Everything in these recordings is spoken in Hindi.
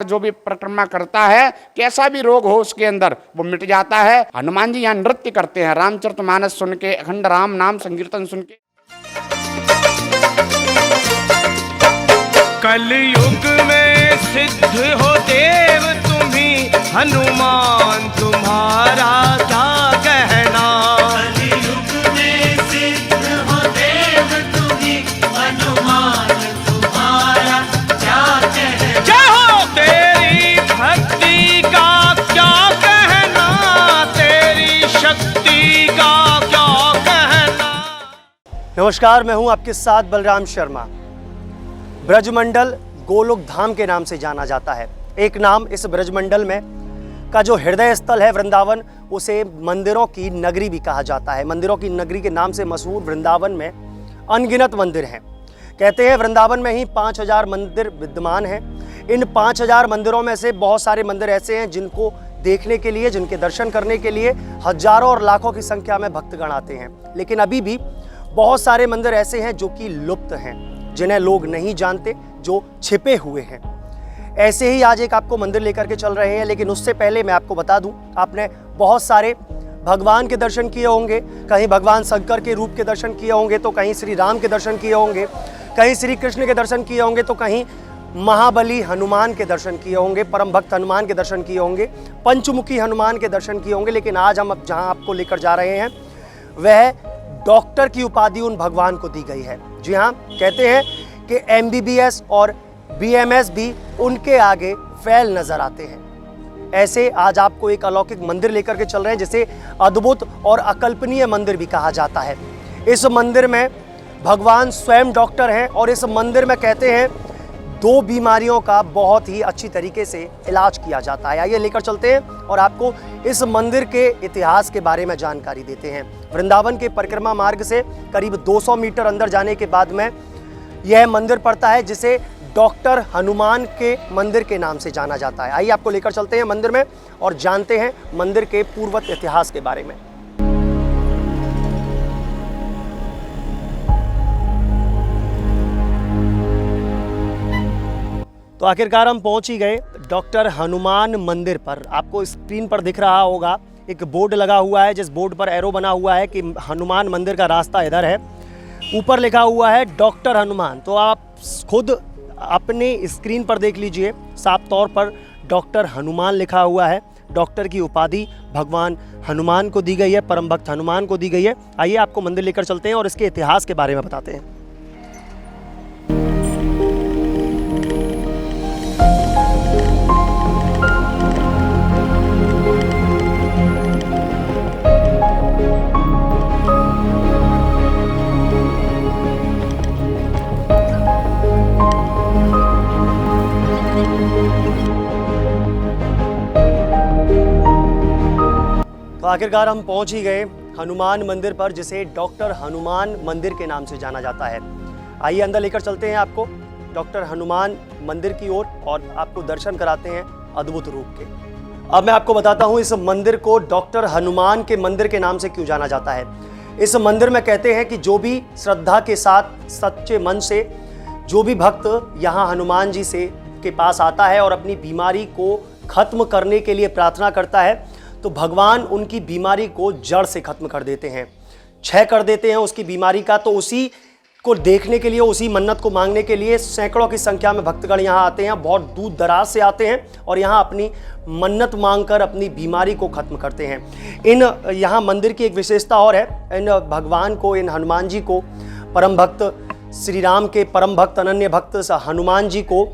जो भी परिक्रमा करता है, कैसा भी रोग हो उसके अंदर वो मिट जाता है। हनुमान जी यहाँ नृत्य करते हैं, रामचरितमानस सुन के, अखंड राम नाम संकीर्तन सुन के। कलयुग में सिद्ध हो देव तुम्ही, हनुमान तुम्हारा क्या कहना। कलयुग में सिद्ध हो देव तुम्ही, हनुमान तुम्हारा क्या कहना। जय हो तेरी भक्ति का क्या कहना, तेरी शक्ति का क्या कहना। नमस्कार, मैं हूं आपके साथ बलराम शर्मा। ब्रजमंडल गोलोक धाम के नाम से जाना जाता है। एक नाम इस ब्रजमंडल में का जो हृदय स्थल है वृंदावन, उसे मंदिरों की नगरी भी कहा जाता है। मंदिरों की नगरी के नाम से मशहूर वृंदावन में अनगिनत मंदिर हैं। कहते हैं वृंदावन में ही 5000 मंदिर विद्यमान हैं। इन 5000 मंदिरों में से बहुत सारे मंदिर ऐसे हैं जिनको देखने के लिए, जिनके दर्शन करने के लिए हजारों और लाखों की संख्या में भक्तगण आते हैं। लेकिन अभी भी बहुत सारे मंदिर ऐसे हैं जो कि लुप्त हैं, जिन्हें लोग नहीं जानते, जो छिपे हुए हैं। ऐसे ही आज एक आपको मंदिर लेकर के चल रहे हैं। लेकिन उससे पहले मैं आपको बता दूं, आपने बहुत सारे भगवान के दर्शन किए होंगे। कहीं भगवान शंकर के रूप के दर्शन किए होंगे, तो कहीं श्री राम के दर्शन किए होंगे, कहीं श्री कृष्ण के दर्शन किए होंगे, तो कहीं महाबली हनुमान के दर्शन किए होंगे, परम भक्त हनुमान के दर्शन किए होंगे, पंचमुखी हनुमान के दर्शन किए होंगे। लेकिन आज हम जहां आपको लेकर जा रहे हैं वह डॉक्टर की उपाधि उन भगवान को दी गई है। जी हाँ, कहते हैं कि MBBS और BMS भी उनके आगे फैल नजर आते हैं। ऐसे आज आपको एक अलौकिक मंदिर लेकर के चल रहे हैं, जिसे अद्भुत और अकल्पनीय मंदिर भी कहा जाता है। इस मंदिर में भगवान स्वयं डॉक्टर हैं और इस मंदिर में कहते हैं 2 बीमारियों का बहुत ही अच्छी तरीके से इलाज किया जाता है। आइए लेकर चलते हैं और आपको इस मंदिर के इतिहास के बारे में जानकारी देते हैं। वृंदावन के परिक्रमा मार्ग से करीब 200 मीटर अंदर जाने के बाद में यह मंदिर पड़ता है, जिसे डॉक्टर हनुमान के मंदिर के नाम से जाना जाता है। आइए आपको लेकर चलते हैं मंदिर में और जानते हैं मंदिर के पूर्वत इतिहास के बारे में। तो आखिरकार हम पहुंच ही गए डॉक्टर हनुमान मंदिर पर। आपको स्क्रीन पर दिख रहा होगा एक बोर्ड लगा हुआ है, जिस बोर्ड पर एरो बना हुआ है कि हनुमान मंदिर का रास्ता इधर है। ऊपर लिखा हुआ है डॉक्टर हनुमान। तो आप खुद अपने स्क्रीन पर देख लीजिए, साफ तौर पर डॉक्टर हनुमान लिखा हुआ है। डॉक्टर की उपाधि भगवान हनुमान को दी गई है, परम भक्त हनुमान को दी गई है। आइए आपको मंदिर लेकर चलते हैं और इसके इतिहास के बारे में बताते हैं। तो आखिरकार हम पहुंच ही गए हनुमान मंदिर पर, जिसे डॉक्टर हनुमान मंदिर के नाम से जाना जाता है। आइए अंदर लेकर चलते हैं आपको डॉक्टर हनुमान मंदिर की ओर और आपको दर्शन कराते हैं अद्भुत रूप के। अब मैं आपको बताता हूं इस मंदिर को डॉक्टर हनुमान के मंदिर के नाम से क्यों जाना जाता है। इस मंदिर में कहते हैं कि जो भी श्रद्धा के साथ सच्चे मन से जो भी भक्त यहाँ हनुमान जी से के पास आता है और अपनी बीमारी को खत्म करने के लिए प्रार्थना करता है, तो भगवान उनकी बीमारी को जड़ से खत्म कर देते हैं, क्षय कर देते हैं उसकी बीमारी का। तो उसी को देखने के लिए, उसी मन्नत को मांगने के लिए सैकड़ों की संख्या में भक्तगण यहाँ आते हैं, बहुत दूर दराज से आते हैं और यहाँ अपनी मन्नत मांगकर अपनी बीमारी को खत्म करते हैं। यहाँ मंदिर की एक विशेषता और है। इन भगवान को, इन हनुमान जी को, परम भक्त श्री राम के परम भक्त अनन्य भक्त हनुमान जी को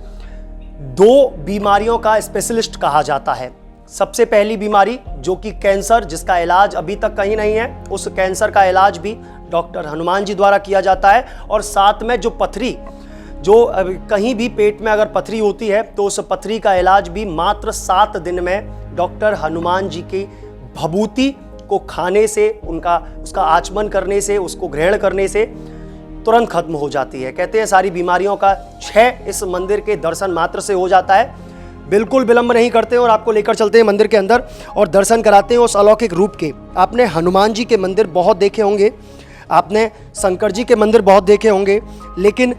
2 बीमारियों का स्पेशलिस्ट कहा जाता है। सबसे पहली बीमारी जो कि कैंसर, जिसका इलाज अभी तक कहीं नहीं है, उस कैंसर का इलाज भी डॉक्टर हनुमान जी द्वारा किया जाता है। और साथ में जो पथरी, जो कहीं भी पेट में अगर पथरी होती है तो उस पथरी का इलाज भी मात्र 7 दिन में डॉक्टर हनुमान जी की भभूति को खाने से, उसका आचमन करने से, उसको ग्रहण करने से तुरंत खत्म हो जाती है। कहते हैं सारी बीमारियों का क्षय इस मंदिर के दर्शन मात्र से हो जाता है। बिल्कुल विलंब नहीं करते और आपको लेकर चलते हैं मंदिर के अंदर और दर्शन कराते हैं उस अलौकिक रूप के। आपने हनुमान जी के मंदिर बहुत देखे होंगे, आपने शंकर जी के मंदिर बहुत देखे होंगे, लेकिन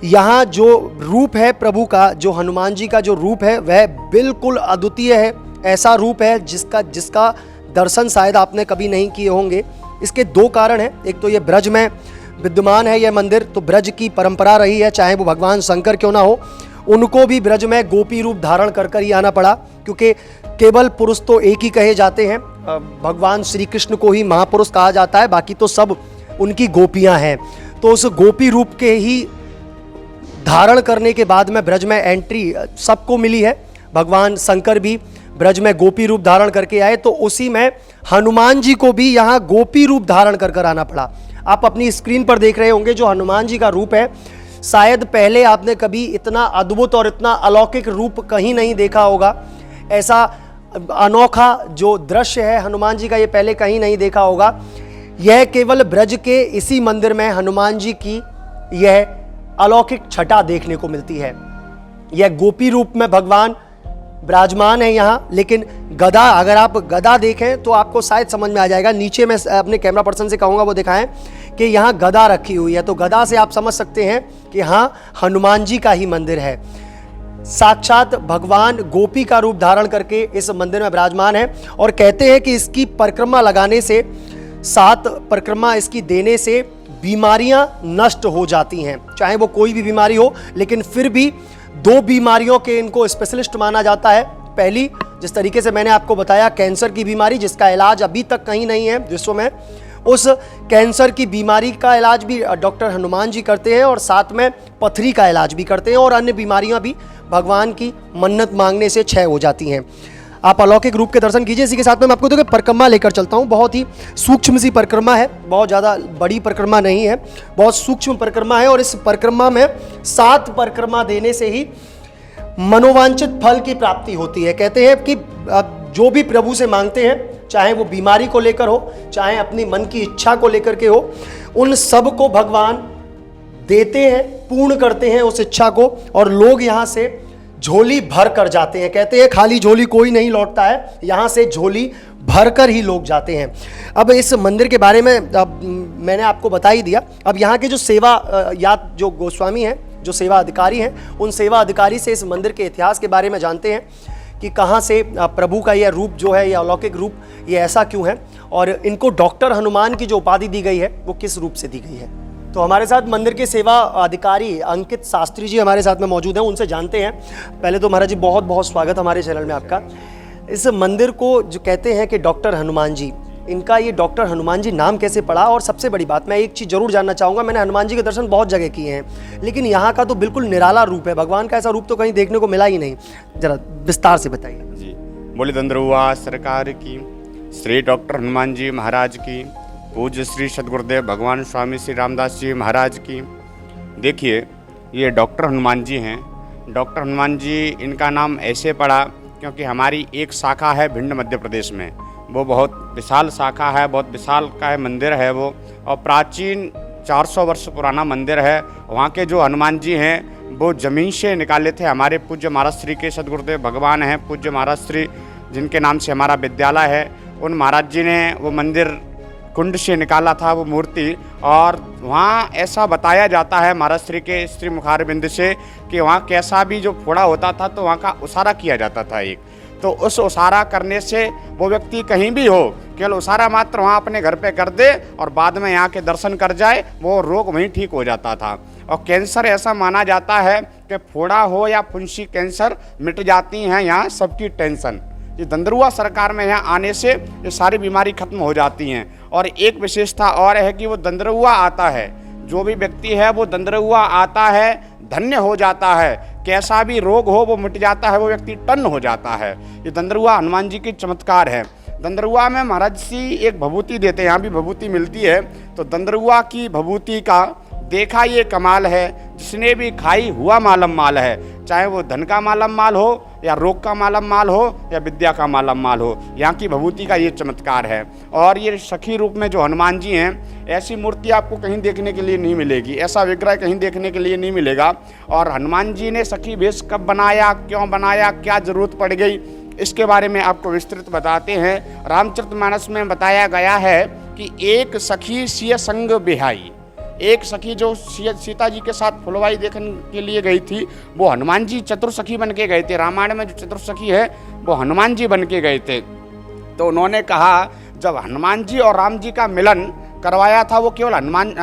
यहाँ जो रूप है प्रभु का, जो हनुमान जी का जो रूप है वह बिल्कुल अद्वितीय है। ऐसा रूप है जिसका दर्शन शायद आपने कभी नहीं किए होंगे। इसके दो कारण हैं। एक तो ये ब्रज में विद्यमान है यह मंदिर, तो ब्रज की परंपरा रही है, चाहे वो भगवान शंकर क्यों ना हो, उनको भी ब्रज में गोपी रूप धारण कर ही आना पड़ा, क्योंकि केवल पुरुष तो एक ही कहे जाते हैं। भगवान श्री कृष्ण को ही महापुरुष कहा जाता है, बाकी तो सब उनकी गोपियां हैं। तो उस गोपी रूप के ही धारण करने के बाद में ब्रज में एंट्री सबको मिली है। भगवान शंकर भी ब्रज में गोपी रूप धारण करके आए, तो उसी में हनुमान जी को भी यहाँ गोपी रूप धारण कर आना पड़ा। आप अपनी स्क्रीन पर देख रहे होंगे जो हनुमान जी का रूप है, शायद पहले आपने कभी इतना अद्भुत और इतना अलौकिक रूप कहीं नहीं देखा होगा। ऐसा अनोखा जो दृश्य है हनुमान जी का, ये पहले कहीं नहीं देखा होगा। यह केवल ब्रज के इसी मंदिर में हनुमान जी की यह अलौकिक छटा देखने को मिलती है। यह गोपी रूप में भगवान विराजमान है यहाँ, लेकिन गदा, अगर आप गदा देखें तो आपको शायद समझ में आ जाएगा। नीचे मैं अपने कैमरा पर्सन से कहूँगा वो दिखाएं कि यहाँ गदा रखी हुई है, तो गदा से आप समझ सकते हैं कि हाँ हनुमान जी का ही मंदिर है। साक्षात भगवान गोपी का रूप धारण करके इस मंदिर में विराजमान है, और कहते हैं कि इसकी परिक्रमा लगाने से, 7 परिक्रमा इसकी देने से बीमारियां नष्ट हो जाती हैं, चाहे वो कोई भी बीमारी हो। लेकिन फिर भी 2 बीमारियों के इनको स्पेशलिस्ट माना जाता है। पहली, जिस तरीके से मैंने आपको बताया, कैंसर की बीमारी, जिसका इलाज अभी तक कहीं नहीं है विश्व में, उस कैंसर की बीमारी का इलाज भी डॉक्टर हनुमान जी करते हैं, और साथ में पथरी का इलाज भी करते हैं, और अन्य बीमारियां भी भगवान की मन्नत मांगने से क्षय हो जाती हैं। आप अलौकिक रूप के दर्शन कीजिए। इसी के साथ में मैं आपको देखो परिक्रमा लेकर चलता हूँ। बहुत ही सूक्ष्म सी परिक्रमा है, बहुत ज़्यादा बड़ी परिक्रमा नहीं है, बहुत सूक्ष्म परिक्रमा है। और इस परिक्रमा में 7 परिक्रमा देने से ही मनोवांछित फल की प्राप्ति होती है। कहते हैं कि जो भी प्रभु से मांगते हैं, चाहे वो बीमारी को लेकर हो, चाहे अपनी मन की इच्छा को लेकर के हो, उन सब को भगवान देते हैं, पूर्ण करते हैं उस इच्छा को, और लोग यहाँ से झोली भर कर जाते हैं। कहते हैं खाली झोली कोई नहीं लौटता है, यहाँ से झोली भर कर ही लोग जाते हैं। अब इस मंदिर के बारे में मैंने आपको बता ही दिया। अब यहाँ के जो सेवा या जो गोस्वामी हैं, जो सेवा अधिकारी हैं, उन सेवा अधिकारी से इस मंदिर के इतिहास के बारे में जानते हैं कि कहाँ से प्रभु का यह रूप जो है, यह अलौकिक रूप, ये ऐसा क्यों है, और इनको डॉक्टर हनुमान की जो उपाधि दी गई है वो किस रूप से दी गई है। तो हमारे साथ मंदिर के सेवा अधिकारी अंकित शास्त्री जी हमारे साथ में मौजूद हैं, उनसे जानते हैं। पहले तो महाराज जी बहुत बहुत स्वागत हमारे चैनल में आपका। इस मंदिर को जो कहते हैं कि डॉक्टर हनुमान जी, इनका ये डॉक्टर हनुमान जी नाम कैसे पड़ा? और सबसे बड़ी बात, मैं एक चीज़ जरूर जानना चाहूँगा, मैंने हनुमान जी के दर्शन बहुत जगह किए हैं, लेकिन यहाँ का तो बिल्कुल निराला रूप है। भगवान का ऐसा रूप तो कहीं देखने को मिला ही नहीं। जरा विस्तार से बताइए जी। बोले दंद्रुआ सरकार की, श्री डॉक्टर हनुमान जी महाराज की, पूज्य श्री सदगुरुदेव भगवान स्वामी श्री रामदास जी महाराज की। देखिए, ये डॉक्टर हनुमान जी हैं। डॉक्टर हनुमान जी, इनका नाम ऐसे पड़ा क्योंकि हमारी एक शाखा है भिंड मध्य प्रदेश में, वो बहुत विशाल शाखा है, बहुत विशाल का है मंदिर है वो, और प्राचीन 400 वर्ष पुराना मंदिर है। वहाँ के जो हनुमान जी हैं वो ज़मीन से निकाले थे। हमारे पूज्य महाराज श्री के सदगुरुदेव भगवान हैं, पूज्य महाराज श्री जिनके नाम से हमारा विद्यालय है, उन महाराज जी ने वो मंदिर कुंड से निकाला था वो मूर्ति। और वहाँ ऐसा बताया जाता है महाराज श्री के श्री मुखारबिंद से कि वहाँ कैसा भी जो फोड़ा होता था तो वहाँ का उसारा किया जाता था एक, तो उस उसारा करने से वो व्यक्ति कहीं भी हो, केवल उसारा मात्र वहाँ अपने घर पे कर दे और बाद में यहाँ के दर्शन कर जाए, वो रोग वहीं ठीक हो जाता था। और कैंसर ऐसा माना जाता है कि फोड़ा हो या फुंसी, कैंसर मिट जाती हैं यहाँ सबकी टेंशन। ये दंद्रुआ सरकार में यहाँ आने से ये सारी बीमारी खत्म हो जाती हैं। और एक विशेषता और है कि वो दंद्रुआ आता है, जो भी व्यक्ति है वो दंद्रुआ आता है, धन्य हो जाता है, कैसा भी रोग हो वो मिट जाता है, वो व्यक्ति टन हो जाता है। ये दंद्रुआ हनुमान जी की चमत्कार है। दंद्रुआ में महाराज जी एक भभूति देते हैं, यहाँ भी भभूति मिलती है, तो दंद्रुआ की भभूति का देखा ये कमाल है, जिसने भी खाई हुआ मालम माल है, चाहे वो धन का मालम माल हो या रोग का मालम माल हो या विद्या का मालम माल हो, यहाँ की भभूति का ये चमत्कार है। और ये सखी रूप में जो हनुमान जी हैं, ऐसी मूर्ति आपको कहीं देखने के लिए नहीं मिलेगी, ऐसा विग्रह कहीं देखने के लिए नहीं मिलेगा। और हनुमान जी ने सखी वेश कब बनाया, क्यों बनाया, क्या जरूरत पड़ गई, इसके बारे में आपको विस्तृत बताते हैं। रामचरितमानस में बताया गया है कि एक सखी सिय संग बिहाई, एक सखी जो सीता जी के साथ फुलवाई देखने के लिए गई थी, वो हनुमान जी चतुर्सखी बन के गए थे। रामायण में जो चतुर्सखी है वो हनुमान जी बन के गए थे। तो उन्होंने कहा जब हनुमान जी और राम जी का मिलन करवाया था, वो केवल हनुमान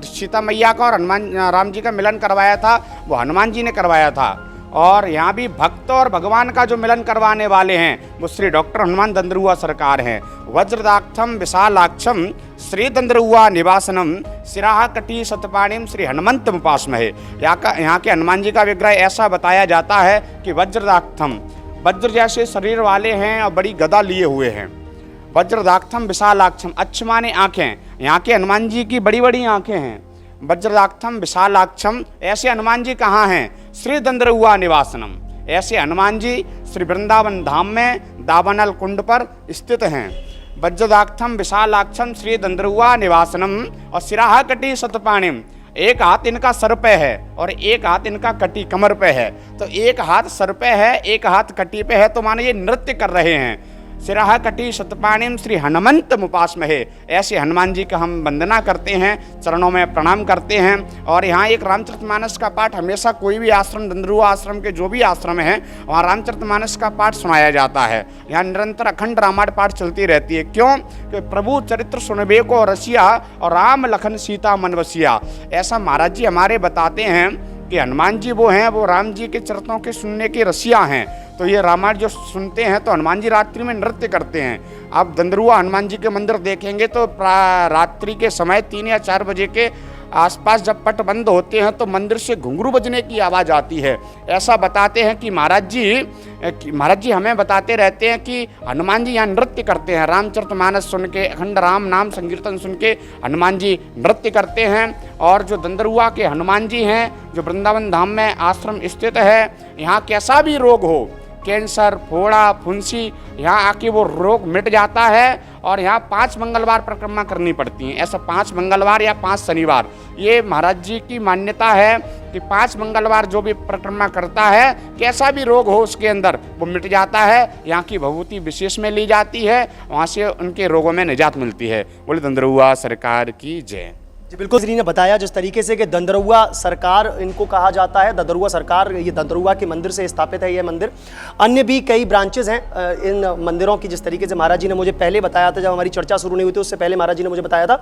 सीता मैया का और हनुमान राम जी का मिलन करवाया था, वो हनुमान जी ने करवाया था। और यहाँ भी भक्त और भगवान का जो मिलन करवाने वाले हैं वो श्री डॉक्टर हनुमान दंदरुआ सरकार हैं। वज्रदाक्षम विशालाक्षम श्री दंदरुआ निवासनम सिराह कटी सतपाणिम श्री हनुमंत उपासमहे। यहाँ के हनुमान जी का विग्रह ऐसा बताया जाता है कि वज्रदाक्षम, वज्र जैसे शरीर वाले हैं और बड़ी गदा लिए हुए हैं। वज्रदाक्षम विशालाक्षम, अच्छ माने आँखें, यहाँ के हनुमान जी की बड़ी बड़ी आँखें हैं। वज्रदाक्षम विशालाक्षम, ऐसे हनुमान जी कहाँ हैं? श्री दंदरुआ निवासनम, ऐसे हनुमान जी श्री वृंदावन धाम में दावानल कुंड पर स्थित हैं। वज्रदाक्षम विशालाक्षम श्री दंदरुआ निवासनम और सिराह कटी सतपाणिम, एक हाथ इनका सर पे है और एक हाथ इनका कटी कमर पे है। तो एक हाथ सर पे है, एक हाथ कटी पे है, तो माने ये नृत्य कर रहे हैं। सिराह कटी सतपाणिम श्री हनुमंत उपासमहे, ऐसे हनुमान जी का हम वंदना करते हैं, चरणों में प्रणाम करते हैं। और यहाँ एक रामचरितमानस का पाठ हमेशा कोई भी आश्रम, दंदरुआ आश्रम के जो भी आश्रम हैं वहाँ रामचरितमानस का पाठ सुनाया जाता है। यहाँ निरंतर अखंड रामायण पाठ चलती रहती है। क्यों? कि प्रभु चरित्र सुनबे को रसिया और राम लखन सीता मन बसिया। ऐसा महाराज जी हमारे बताते हैं कि हनुमान जी वो हैं, वो राम जी के चरित्रों के सुनने के रसिया हैं। तो ये रामायण जो सुनते हैं तो हनुमान जी रात्रि में नृत्य करते हैं। आप दंदरुआ हनुमान जी के मंदिर देखेंगे तो रात्रि के समय 3 या 4 बजे के आसपास जब पट बंद होते हैं तो मंदिर से घुंघरू बजने की आवाज़ आती है। ऐसा बताते हैं कि महाराज जी हमें बताते रहते हैं कि हनुमान जी यहाँ नृत्य करते हैं। रामचरितमानस सुन के, अखंड राम नाम संकीर्तन सुन के हनुमान जी नृत्य करते हैं। और जो दंदरुआ के हनुमान जी हैं, जो वृंदावन धाम में आश्रम स्थित है, यहाँ कैसा भी रोग हो, कैंसर, फोड़ा, फुंसी, यहाँ आके वो रोग मिट जाता है। और यहाँ 5 मंगलवार परिक्रमा करनी पड़ती हैं। ऐसा 5 मंगलवार या 5 शनिवार, ये महाराज जी की मान्यता है कि 5 मंगलवार जो भी परिक्रमा करता है, कैसा भी रोग हो उसके अंदर वो मिट जाता है। यहाँ की भभूति विशेष में ली जाती है, वहाँ से उनके रोगों में निजात मिलती है। बोले दंदरुआ सरकार की जय। जी बिल्कुल, श्री ने बताया जिस तरीके से कि दंदरुआ सरकार इनको कहा जाता है। दंदरुआ सरकार, ये दंदरुआ के मंदिर से स्थापित है ये मंदिर। अन्य भी कई ब्रांचेज हैं इन मंदिरों की। जिस तरीके से महाराज जी ने मुझे पहले बताया था, जब हमारी चर्चा शुरू नहीं हुई थी उससे पहले महाराज जी ने मुझे बताया था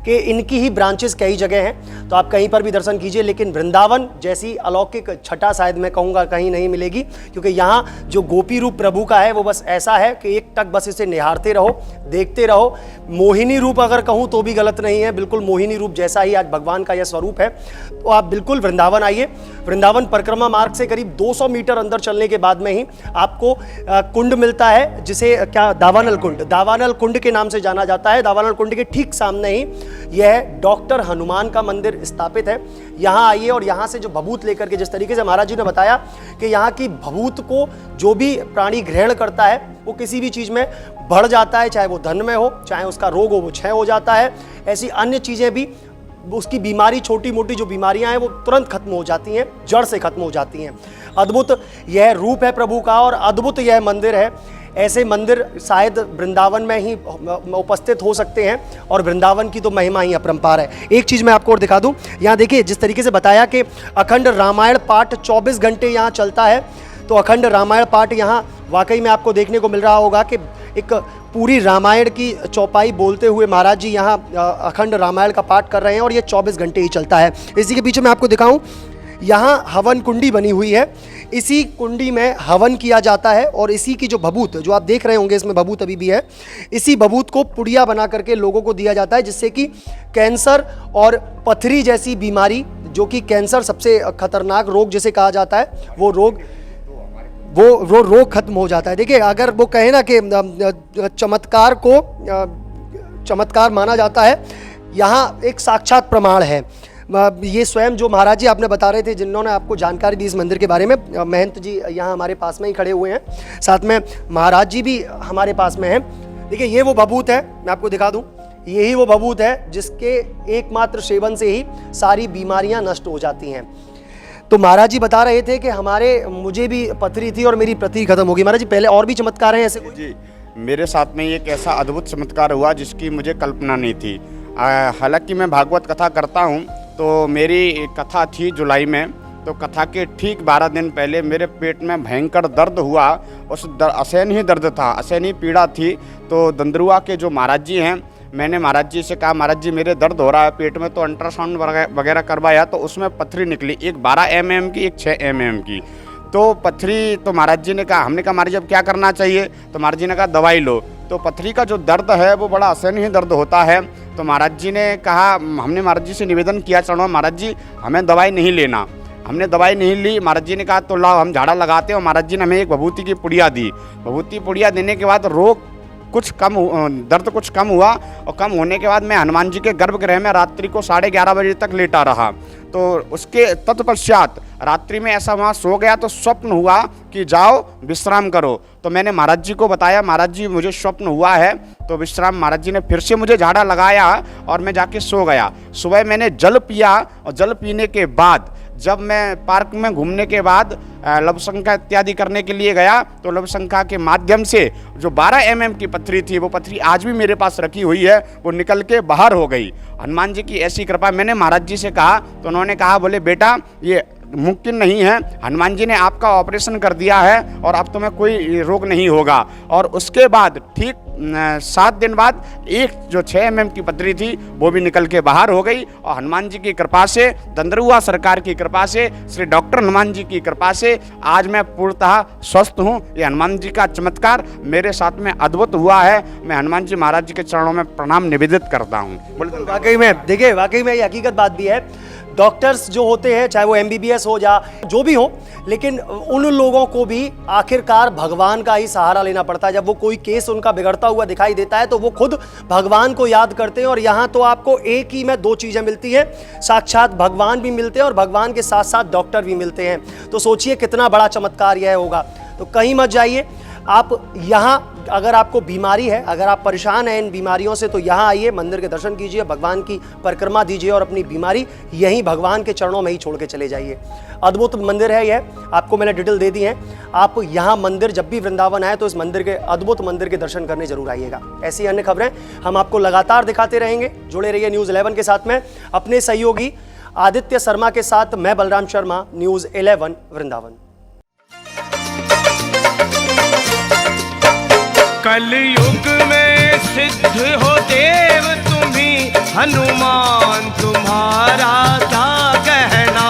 कि इनकी ही ब्रांचेज कई जगह हैं, तो आप कहीं पर भी दर्शन कीजिए। लेकिन वृंदावन जैसी अलौकिक छटा शायद मैं कहूँगा कहीं नहीं मिलेगी, क्योंकि यहाँ जो गोपी रूप प्रभु का है वो बस ऐसा है कि एक टक बस इसे निहारते रहो, देखते रहो। मोहिनी रूप अगर कहूँ तो भी गलत नहीं है, बिल्कुल मोहिनी रूप जैसा ही आज भगवान का यह स्वरूप है। तो आप बिल्कुल वृंदावन आइए। वृंदावन परिक्रमा मार्ग से करीब 200 मीटर अंदर चलने के बाद में ही आपको कुंड मिलता है, जिसे क्या दावानल कुंड, दावानल कुंड के नाम से जाना जाता है। दावानल कुंड के ठीक सामने ही यह डॉक्टर हनुमान का मंदिर स्थापित है। यहाँ आइए और यहाँ से जो भभूत लेकर के, जिस तरीके से महाराज जी ने बताया कि यहाँ की भभूत को जो भी प्राणी ग्रहण करता है वो किसी भी चीज़ में बढ़ जाता है, चाहे वो धन में हो, चाहे उसका रोग हो वो क्षय हो जाता है। ऐसी अन्य चीज़ें भी, उसकी बीमारी, छोटी मोटी जो बीमारियां हैं वो तुरंत खत्म हो जाती हैं, जड़ से खत्म हो जाती हैं। अद्भुत यह रूप है प्रभु का और अद्भुत यह मंदिर है। ऐसे मंदिर शायद वृंदावन में ही उपस्थित हो सकते हैं और वृंदावन की तो महिमा ही अपरंपार है। एक चीज़ मैं आपको और दिखा दूं, यहाँ देखिए जिस तरीके से बताया कि अखंड रामायण पाठ 24 घंटे यहाँ चलता है। तो अखंड रामायण पाठ यहाँ वाकई में आपको देखने को मिल रहा होगा कि एक पूरी रामायण की चौपाई बोलते हुए महाराज जी यहाँ अखंड रामायण का पाठ कर रहे हैं और ये 24 घंटे ही चलता है। इसी के पीछे मैं आपको दिखाऊं, यहाँ हवन कुंडी बनी हुई है। इसी कुंडी में हवन किया जाता है और इसी की जो भभूत, जो आप देख रहे होंगे इसमें भभूत अभी भी है, इसी भभूत को पुड़िया बना करके लोगों को दिया जाता है, जिससे कि कैंसर और पथरी जैसी बीमारी, जो कि कैंसर सबसे खतरनाक रोग जिसे कहा जाता है, वो रोग खत्म हो जाता है। देखिए, अगर वो कहे ना कि चमत्कार को चमत्कार माना जाता है, यहाँ एक साक्षात प्रमाण है। ये स्वयं जो महाराज जी आपने बता रहे थे, जिन्होंने आपको जानकारी दी इस मंदिर के बारे में, महंत जी यहाँ हमारे पास में ही खड़े हुए हैं, साथ में महाराज जी भी हमारे पास में हैं। देखिए, ये वो भभूत है, मैं आपको दिखा दूँ, यही वो भभूत है जिसके एकमात्र सेवन से ही सारी बीमारियाँ नष्ट हो जाती हैं। तो महाराज जी बता रहे थे कि मुझे भी पथरी थी और मेरी पथरी खत्म होगी। महाराज जी, पहले और भी चमत्कार हैं ऐसे कोई? जी, मेरे साथ में एक ऐसा अद्भुत चमत्कार हुआ जिसकी मुझे कल्पना नहीं थी। हालांकि मैं भागवत कथा करता हूँ तो मेरी कथा थी जुलाई में, तो कथा के ठीक 12 दिन पहले मेरे पेट में भयंकर दर्द हुआ। उस असहनीय दर्द था, असहनीय पीड़ा थी। तो दंदरुआ के जो महाराज जी हैं, मैंने महाराज जी से कहा महाराज जी मेरे दर्द हो रहा है पेट में, तो अल्ट्रासाउंड वगैरह करवाया तो उसमें पथरी निकली, एक 12 mm की, एक 6 mm की। तो पथरी, तो महाराज जी ने कहा, हमने कहा महाराज जी अब क्या करना चाहिए? तो महाराज जी ने कहा दवाई लो। तो पथरी का जो दर्द है वो बड़ा असहनीय दर्द होता है। तो महाराज जी ने कहा, हमने महाराज जी से निवेदन किया चरणों महाराज जी हमें दवाई नहीं लेना। हमने दवाई नहीं ली। महाराज जी ने कहा तो लाओ हम झाड़ा लगाते हैं। और महाराज जी ने हमें एक भभूति की पुड़िया दी। भभूति पुड़िया देने के बाद रोग कुछ कम, दर्द कुछ कम हुआ। और कम होने के बाद मैं हनुमान जी के गर्भगृह में रात्रि को 11:30 बजे तक लेटा रहा। तो उसके तत्पश्चात रात्रि में ऐसा वहाँ सो गया तो स्वप्न हुआ कि जाओ विश्राम करो। तो मैंने महाराज जी को बताया, महाराज जी मुझे स्वप्न हुआ है तो विश्राम। महाराज जी ने फिर से मुझे झाड़ा लगाया और मैं जाके सो गया। सुबह मैंने जल पिया और जल पीने के बाद जब मैं पार्क में घूमने के बाद लवशंका इत्यादि करने के लिए गया तो लवशंका के माध्यम से जो 12 mm की पथरी थी वो पथरी आज भी मेरे पास रखी हुई है, वो निकल के बाहर हो गई। हनुमान जी की ऐसी कृपा। मैंने महाराज जी से कहा तो उन्होंने कहा, बोले बेटा ये मुमकिन नहीं है, हनुमान जी ने आपका ऑपरेशन कर दिया है और अब तुम्हें कोई रोग नहीं होगा। और उसके बाद ठीक 7 दिन बाद एक जो 6 mm की पथरी थी वो भी निकल के बाहर हो गई। और हनुमान जी की कृपा से, दंदरुआ सरकार की कृपा से, श्री डॉक्टर हनुमान जी की कृपा से आज मैं पूर्णतः स्वस्थ हूँ। ये हनुमान जी का चमत्कार मेरे साथ में अद्भुत हुआ है। मैं हनुमान जी महाराज जी के चरणों में प्रणाम निवेदित करता हूँ। वाकई में देखिए, वाकई में ये हकीकत बात भी है। डॉक्टर्स जो होते हैं, चाहे वो MBBS हो या जो भी हो, लेकिन उन लोगों को भी आखिरकार भगवान का ही सहारा लेना पड़ता है। जब वो कोई केस उनका बिगड़ता हुआ दिखाई देता है तो वो खुद भगवान को याद करते हैं। और यहाँ तो आपको एक ही में 2 चीज़ें मिलती हैं, साक्षात भगवान भी मिलते हैं और भगवान के साथ साथ डॉक्टर भी मिलते हैं। तो सोचिए कितना बड़ा चमत्कार यह होगा। तो कहीं मत जाइए आप। यहाँ अगर आपको बीमारी है, अगर आप परेशान हैं इन बीमारियों से, तो यहाँ आइए, मंदिर के दर्शन कीजिए, भगवान की परिक्रमा दीजिए और अपनी बीमारी यहीं भगवान के चरणों में ही छोड़ के चले जाइए। अद्भुत मंदिर है यह, आपको मैंने डिटेल दे दी है। आप यहाँ मंदिर जब भी वृंदावन आए तो इस मंदिर के, अद्भुत मंदिर के दर्शन करने जरूर आइएगा। ऐसी अन्य खबरें हम आपको लगातार दिखाते रहेंगे। जुड़े रहिए न्यूज़ 11 के साथ में अपने सहयोगी आदित्य शर्मा के साथ। मैं बलराम शर्मा, न्यूज़ 11 वृंदावन। कलयुग में सिद्ध हो देव तुम्ही, हनुमान तुम्हारा क्या कहना।